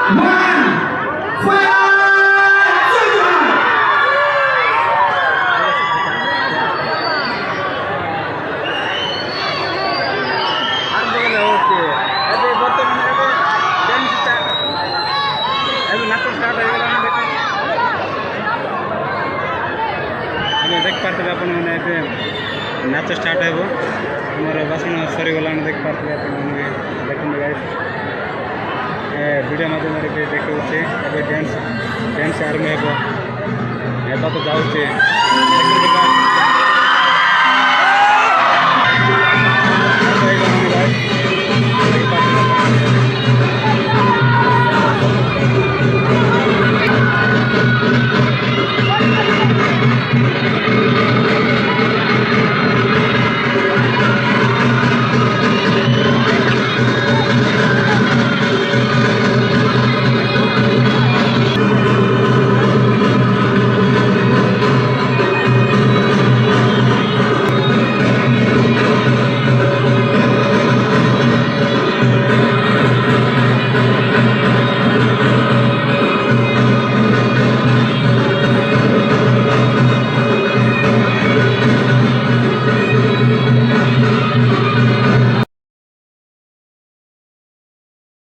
देख पारे आपने नाच स्टार्ट हो मोर भाषण सरीगला देख पारे देखते गाइस वीडियो माध्यम देखा डांस डांस आरंभ हो तो जाऊे